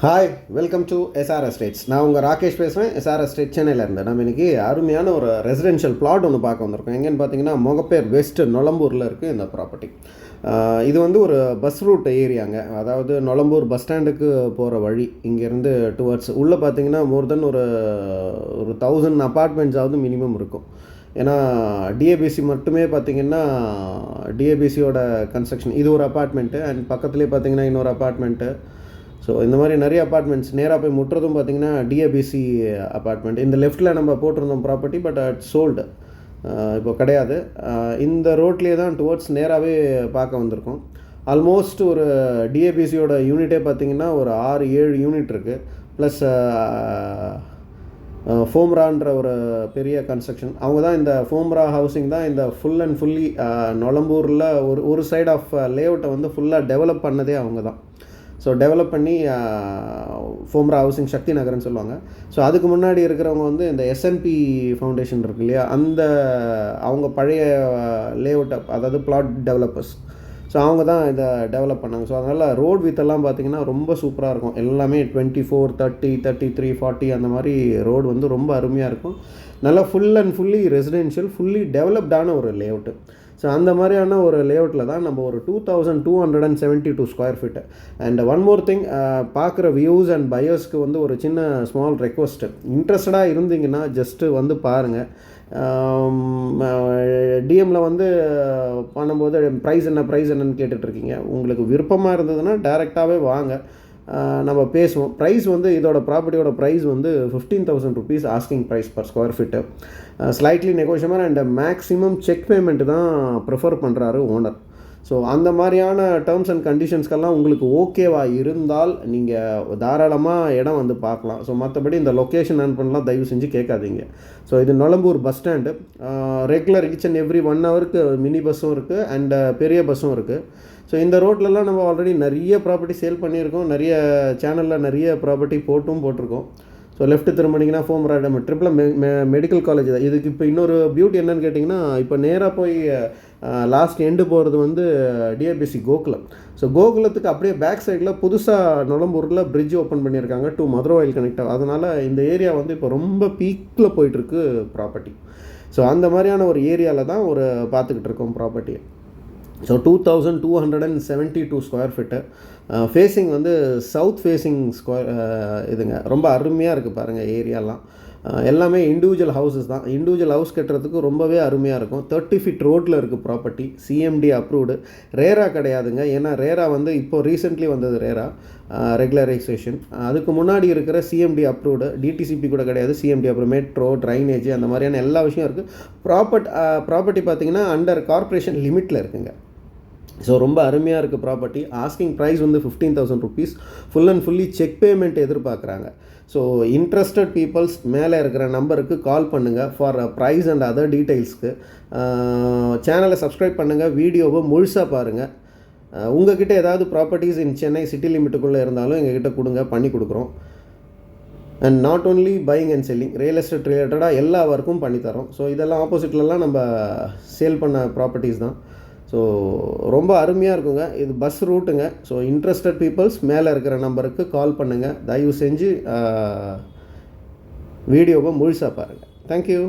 Hi, welcome to SR estates. நான் உங்கள் ராகேஷ் பேசுகிறேன், எஸ்ஆர் எஸ்டேட் சென்னையிலேருந்து. நம்ம இன்றைக்கி அருமையான ஒரு ரெசிடென்ஷியல் பிளாட் ஒன்று பார்க்க வந்திருக்கோம். எங்கேன்னு பார்த்தீங்கன்னா மொகப்பேர் வெஸ்ட் நொளம்பூரில் இருக்குது இந்த ப்ராப்பர்ட்டி. இது வந்து ஒரு பஸ் ரூட் ஏரியாங்க. அதாவது நொளம்பூர் பஸ் ஸ்டாண்டுக்கு போகிற வழி. இங்கேருந்து டுவர்ட்ஸ் உள்ளே பார்த்தீங்கன்னா மோர் தென் ஒரு 1000 அப்பார்ட்மெண்ட்ஸாவது மினிமம் இருக்கும். ஏன்னா டிஏபிசி மட்டுமே பார்த்திங்கன்னா டிஏபிசியோட கன்ஸ்ட்ரக்ஷன் இது ஒரு அப்பார்ட்மெண்ட்டு, அண்ட் பக்கத்துலேயே பார்த்திங்கன்னா இன்னொரு அப்பார்ட்மெண்ட்டு. ஸோ இந்த மாதிரி நிறைய அப்பார்ட்மெண்ட்ஸ் நேராக போய் முட்டுறதும் பார்த்திங்கன்னா டிஏபிசி அப்பார்ட்மெண்ட். இந்த லெஃப்ட்டில் நம்ம போட்டிருந்தோம் ப்ராப்பர்ட்டி, பட் அட் சோல்டு, இப்போ கிடையாது. இந்த ரோட்லேயே தான் டுவர்ட்ஸ் நேராகவே பார்க்க வந்திருக்கோம். ஆல்மோஸ்ட் ஒரு டிஏபிசியோட யூனிட்டே பார்த்திங்கன்னா ஒரு 6-7 யூனிட் இருக்குது. ப்ளஸ் ஃபோம்ரான்ற ஒரு பெரிய கன்ஸ்ட்ரக்ஷன், அவங்க தான் இந்த ஃபோம்ரா ஹவுசிங் தான் இந்த ஃபுல் அண்ட் ஃபுல்லி நொளம்பூரில் ஒரு சைட் ஆஃப் லேஅவுட்டை வந்து ஃபுல்லாக டெவலப் பண்ணதே அவங்க தான். ஸோ டெவலப் பண்ணி ஃபோம்ரா ஹவுசிங் சக்தி நகர்னு சொல்லுவாங்க. ஸோ அதுக்கு முன்னாடி இருக்கிறவங்க வந்து இந்த எஸ்என்பி ஃபவுண்டேஷன் இருக்கு இல்லையா, அந்த அவங்க பழைய லேஅவுட்டை, அதாவது பிளாட் டெவலப்பர்ஸ். ஸோ அவங்க தான் இதை டெவலப் பண்ணாங்க. ஸோ அதனால் ரோட் வித்தெல்லாம் பார்த்திங்கன்னா ரொம்ப சூப்பராக இருக்கும். எல்லாமே 24, 30, 33, 40 அந்த மாதிரி ரோடு வந்து ரொம்ப அருமையாக இருக்கும். நல்லா full and fully residential, fully டெவலப்டான ஒரு லேஅவுட்டு. ஸோ அந்த மாதிரியான ஒரு லேஅவுட்டில் தான் நம்ம ஒரு 2272 square feet. And one more thing, பார்க்குற வியூஸ் அண்ட் பையர்ஸ்க்கு வந்து ஒரு சின்ன ஸ்மால் ரெக்வஸ்ட்டு. இன்ட்ரெஸ்டடாக இருந்தீங்கன்னா ஜஸ்ட்டு வந்து பாருங்கள். டிஎம்மில் வந்து பண்ணும்போது ப்ரைஸ் என்னன்னு கேட்டுட்ருக்கீங்க. உங்களுக்கு விருப்பமாக இருந்ததுன்னா டைரெக்டாகவே வாங்க, நம்ம பேசுவோம். ப்ரைஸ் வந்து இதோட ப்ராப்பர்ட்டியோட ப்ரைஸ் வந்து 15,000 rupees asking price per square feet. Slightly negotiable and maximum cheque payment தான் ப்ரிஃபர் பண்ணுறாரு ஓனர். ஸோ அந்த மாதிரியான டேர்ம்ஸ் அண்ட் கண்டிஷன்ஸ்க்கெல்லாம் உங்களுக்கு ஓகேவாக இருந்தால் நீங்கள் தாராளமாக இடம் வந்து பார்க்கலாம். ஸோ மற்றபடி இந்த லொக்கேஷன் பண்ணலாம் தயவு செஞ்சு கேட்காதீங்க. ஸோ இது Nolambur bus stand. Regular each and every 1 ஹவருக்கு மினி பஸ்ஸும் இருக்குது அண்ட் பெரிய பஸ்ஸும் இருக்குது. ஸோ இந்த ரோட்லலாம் நம்ம ஆல்ரெடி நிறைய ப்ராப்பர்ட்டி சேல் பண்ணியிருக்கோம், நிறைய சேனலில் நிறைய ப்ராப்பர்ட்டி போட்டிருக்கோம். ஸோ லெஃப்ட்டு திரும்பினீங்கன்னா ஃபோம்ரா ட்ரிபிள் மெடிக்கல் காலேஜ் தான். இதுக்கு இப்போ இன்னொரு பியூட்டி என்னன்னு கேட்டிங்கன்னா, இப்போ நேராக போய் லாஸ்ட் எண்டு போகிறது வந்து டிஏபிசி கோகுலம். ஸோ கோகுலத்துக்கு அப்படியே பேக் சைடில் புதுசாக நொளம்பூரில் பிரிட்ஜ் ஓப்பன் பண்ணியிருக்காங்க டு மதுரவாயில் கனெக்ட். அதனால் இந்த ஏரியா வந்து இப்போ ரொம்ப பீக்கில் போயிட்டுருக்கு ப்ராப்பர்ட்டி. ஸோ அந்த மாதிரியான ஒரு ஏரியாவில் தான் ஒரு பார்த்துக்கிட்டு இருக்கோம் ப்ராப்பர்ட்டியை. So 2272 square feet. ஃபேஸிங் வந்து சவுத் ஃபேஸிங் இதுங்க. ரொம்ப அருமையாக இருக்குது பாருங்கள் ஏரியாலாம். எல்லாமே இண்டிவிஜுவல் ஹவுசஸ் தான். இண்டிவிஜுவல் ஹவுஸ் கட்டுறதுக்கு ரொம்பவே அருமையாக இருக்கும். 30 feet ரோட்டில் இருக்குது ப்ராப்பர்ட்டி. CMD approved. ரேரா கிடையாதுங்க. ஏன்னா ரேரா வந்து இப்போது ரீசெண்ட்லி வந்தது ரேரா ரெகுலரைசேஷன். அதுக்கு முன்னாடி இருக்கிற சிஎம்டி அப்ரூவ்டு. டிடிசிபி கூட கிடையாது, சிஎம்டி அப்புறம் மெட்ரோ, ட்ரைனேஜ் அந்த மாதிரியான எல்லா விஷயம் இருக்குது. ப்ராப்பர்ட்டி பார்த்திங்கன்னா அண்டர் கார்ப்பரேஷன் லிமிட்டில் இருக்குங்க. ஸோ ரொம்ப அருமையாக இருக்குது ப்ராப்பர்ட்டி. ஆஸ்கிங் ப்ரைஸ் வந்து 15,000 rupees. Full and fully check payment எதிர்பார்க்குறாங்க. ஸோ இன்ட்ரெஸ்டட் பீப்புள்ஸ் மேலே இருக்கிற நம்பருக்கு கால் பண்ணுங்கள் ஃபார் ப்ரைஸ் அண்ட் அதர் டீட்டெயில்ஸ்க்கு. சேனலை சப்ஸ்கிரைப் பண்ணுங்கள், வீடியோவை முழுசாக பாருங்கள். உங்கள்கிட்ட ஏதாவது ப்ராப்பர்ட்டிஸ் இன் சென்னை சிட்டி லிமிட்டுக்குள்ளே இருந்தாலும் எங்ககிட்ட கொடுங்க, பண்ணி கொடுக்குறோம். And not only buying and selling, real estate ரிலேட்டடாக எல்லா ஒர்க்கும் பண்ணித்தரோம். ஸோ இதெல்லாம் ஆப்போசிட்லலாம் நம்ம சேல் பண்ண ப்ராப்பர்ட்டிஸ் தான். ஸோ ரொம்ப அருமையாக இருக்குங்க. இது பஸ் ரூட்டுங்க. ஸோ இன்ட்ரெஸ்டட் பீப்புள்ஸ் மேலே இருக்கிற நம்பருக்கு கால் பண்ணுங்கள். தயவு செஞ்சு வீடியோவை முழுசாக பாருங்கள். தேங்க்யூ.